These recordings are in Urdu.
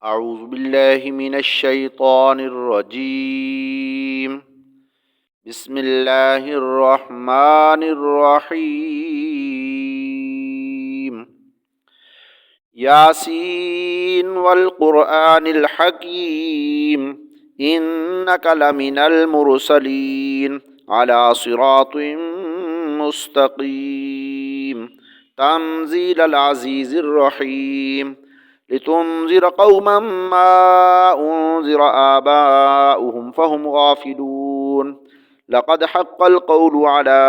أعوذ بالله من الشيطان الرجيم. بسم الله الرحمن الرحيم. ياسين والقرآن الحكيم إنك لمن المرسلين على صراط مستقيم تنزيل العزيز الرحيم لتنذر قوما ما أنذر آباؤهم فهم غافلون لقد حق القول على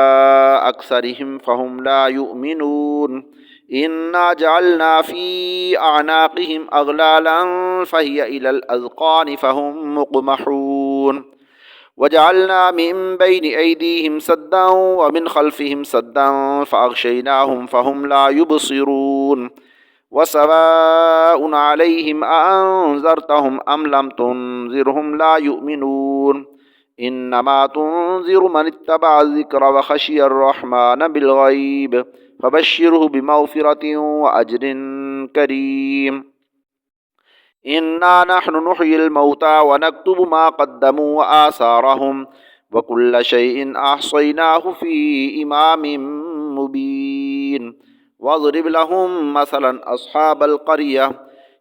أكثرهم فهم لا يؤمنون إنا جعلنا في أعناقهم أغلالا فهي إلى الأذقان فهم مقمحون وجعلنا من بين أيديهم سدا ومن خلفهم سدا فأغشيناهم فهم لا يبصرون وسواء عليهم أأنذرتهم أم لم تنذرهم لا يؤمنون إنما تنذر من اتبع الذكر وخشي الرحمن بالغيب فبشره بمغفرة وأجر كريم إنا نحن نحيي الموتى ونكتب ما قدموا وآثارهم وكل شيء أحصيناه في إمام مبين واضرب لهم مثلا أصحاب القرية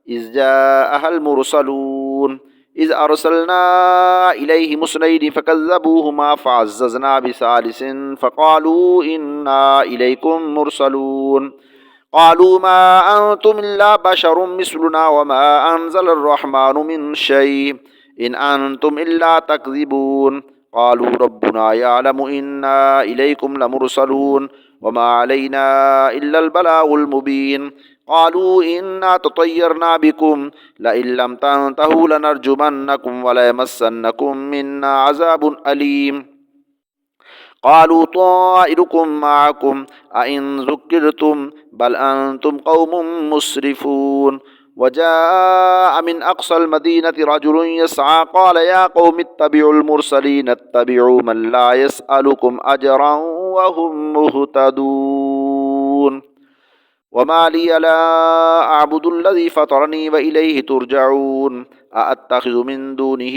إذ جاءها المرسلون إذ أرسلنا إليهم اثنين فكذبوهما فعززنا بثالث فقالوا إنا إليكم مرسلون قالوا ما أنتم إلا بشر مثلنا وما أنزل الرحمن من شيء إن أنتم إلا تكذبون قالوا ربنا يعلم إنا إليكم لمرسلون وما علينا إلا البلاغ المبين قالوا إنا تطيرنا بكم لئن لم تنتهوا لنرجمنكم وليمسنكم منا عذاب أليم قالوا طائركم معكم أئن ذكرتم بل أنتم قوم مسرفون وجاء من أقصى المدينة رجل يسعى قال يا قوم اتبعوا المرسلين اتبعوا من لا يسألكم أجرا وهم مهتدون وما لي لا أعبد الذي فطرني وإليه ترجعون أأتخذ من دونه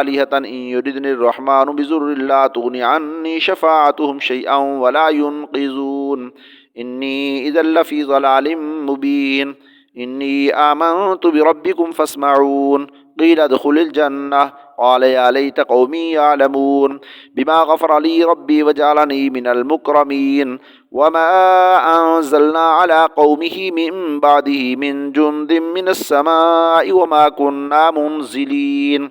آلهة إن يردني الرحمن بضر لا تغن عني شفاعتهم شيئا ولا ينقذون إني إذا لفي ضلال مبين إني آمنت بربكم فاسمعون قيل ادخل الجنة قال يا ليت قومي يعلمون بما غفر لي ربي وجعلني من المكرمين وما أنزلنا على قومه من بعده من جند من السماء وما كنا منزلين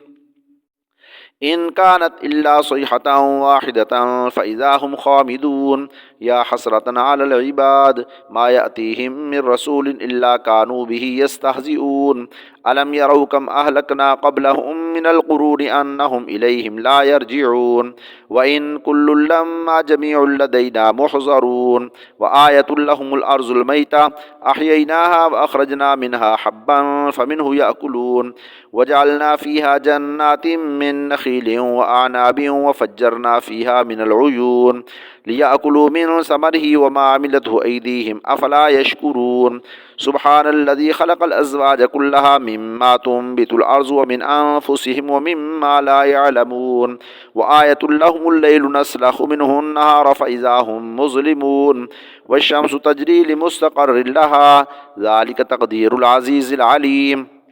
إن كانت إلا صيحة واحدة فإذا هم خامدون يا حسرة على العباد ما يأتيهم من رسول إلا كانوا به يستهزئون ألم يروا كم أهلكنا قبلهم من القرون أنهم إليهم لا يرجعون وإن كل لما جميع لدينا محضرون وآية لهم الأرض الميتة أحييناها وأخرجنا منها حبا فمنه يأكلون وجعلنا فيها جنات من نخيل وأعناب وفجرنا فيها من العيون ليأكلوا من ثمره وما عملته أيديهم أفلا يشكرون سبحان الذي خلق الأزواج كلها مما تنبت الأرض ومن أنفسهم ومما لا يعلمون وآية لهم الليل نسلخ منه النهار فإذا هم مظلمون والشمس تجري لمستقر لها ذلك تقدير العزيز العليم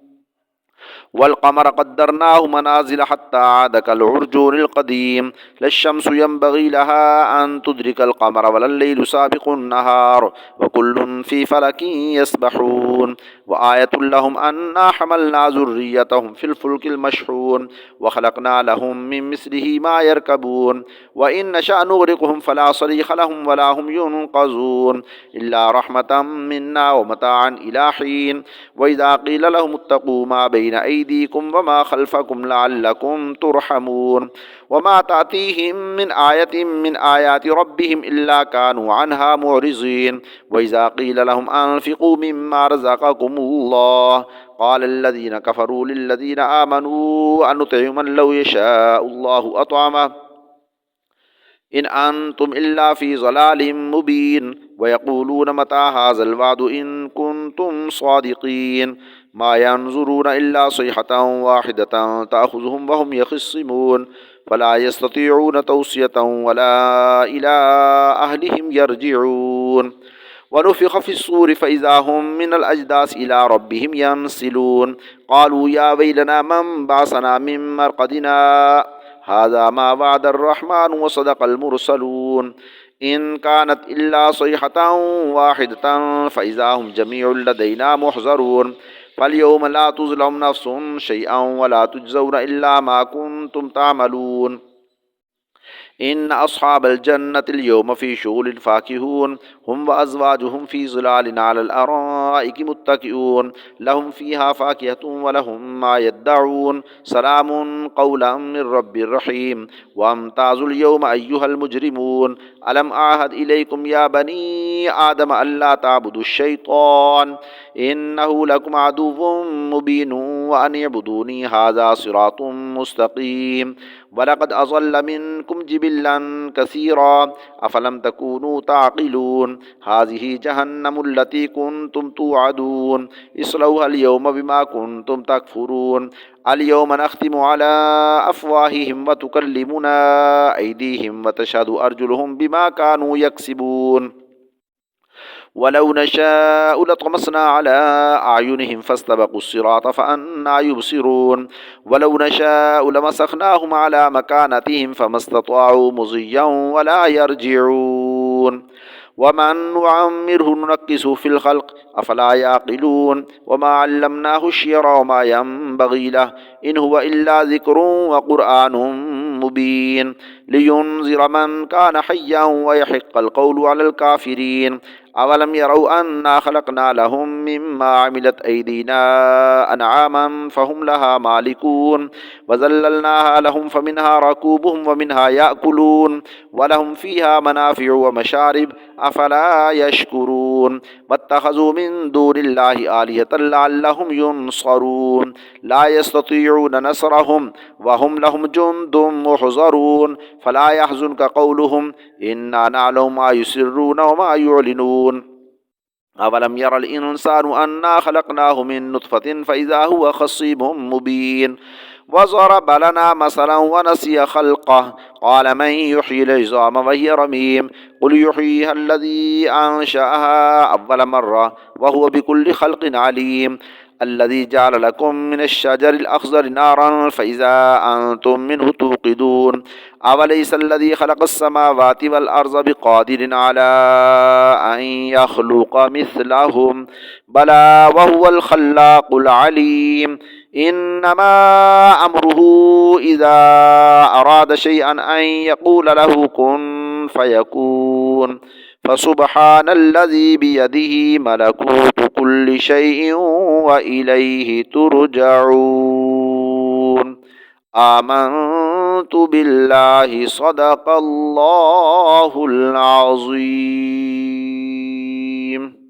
والقمر قدرناه منازل حتى عاد كالعرجون القديم لا الشمس ينبغي لها أن تدرك القمر ولا الليل سابق النهار وكل في فلك يسبحون وآية لهم أنا حملنا ذريتهم في الفلك المشحون وخلقنا لهم من مثله ما يركبون وإن نشأ نغرقهم فلا صريخ لهم ولا هم ينقذون إلا رحمة منا ومتاعا إلى حين وإذا قيل لهم اتقوا ما بين أيديكم وما خلفكم لعلكم ترحمون وما تأتيهم من آية من آيات ربهم إلا كانوا عنها معرضين وإذا قيل لهم أنفقوا مما رزقكم الله قال الذين كفروا للذين آمنوا أنطعم من لو يشاء الله أطعمه إن أنتم إلا في ضلال مبين ويقولون متى هذا الوعد إن كنتم صادقين ما ينظرون إلا صيحة واحدة تأخذهم وهم يخصمون فلا يستطيعون توصية ولا إلى أهلهم يرجعون ونفخ في الصور فإذا هم من الأجداث إلى ربهم ينسلون قالوا يا ويلنا من بعثنا من مرقدنا هذا ما وعد الرحمن وصدق المرسلون إن كانت إلا صيحة واحدة فإذا هم جميع لدينا محضرون فاليوم لا تظلم نفس شيئا ولا تجزون إلا ما كنتم تعملون إن أصحاب الجنة اليوم في شغل فاكهون هم وأزواجهم في ظلال على الأرائك متكئون لهم فيها فاكهة ولهم ما يدعون سلام قولا من رب رحيم وامتازوا اليوم أيها المجرمون ألم أعهد إليكم يا بني آدم ألا تعبدوا الشيطان إنه لكم عدو مبين وأن اعبدوني هذا صراط مستقيم ولقد أضل منكم جبلا كثيرا أفلم تكونوا تعقلون هذه جهنم التي كنتم توعدون اصلوها اليوم بما كنتم تكفرون اليوم نختم على أفواههم وتكلمنا أيديهم وتشهد أرجلهم بما كانوا يكسبون ولو نشاء لطمسنا على أعينهم فاستبقوا الصراط فأنى يبصرون ولو نشاء لمسخناهم على مكانتهم فما استطاعوا مضيا ولا يرجعون ومن نعمره ننكسه في الخلق أفلا يعقلون وما علمناه الشعر وما ينبغي له إن هو إلا ذكر وقرآن مبين لينذر من كان حيا ويحق القول على الكافرين أولم يروا أنا خلقنا لهم مما عملت أيدينا أنعاما فهم لها مالكون وذللناها لهم فمنها ركوبهم ومنها يأكلون ولهم فيها منافع ومشارب أفلا يشكرون واتخذوا من دون الله آلهة لعلهم ينصرون لا يستطيعون نصرهم وهم لهم جند محضرون فلا يحزنك قولهم إنا نعلم ما يسرون وما يعلنون أولم ير الإنسان أنا خلقناه من نطفة فإذا هو خصيم مبين وضرب لنا مثلا ونسي خلقه قال من يحيي العظام وهي رميم قل يحييها الذي أنشأها أول مرة وهو بكل خلق عليم الذي جعل لكم من الشجر الأخضر نارا فإذا أنتم منه توقدون أوليس الذي خلق السماوات والأرض بقادر على أن يخلق مثلهم بلى وهو الخلاق العليم إنما أمره إذا أراد شيئا أن يقول له كن فيكون فسبحان الذي بيده ملكوت كل شيء وإليه ترجعون آمنت بالله صدق الله العظيم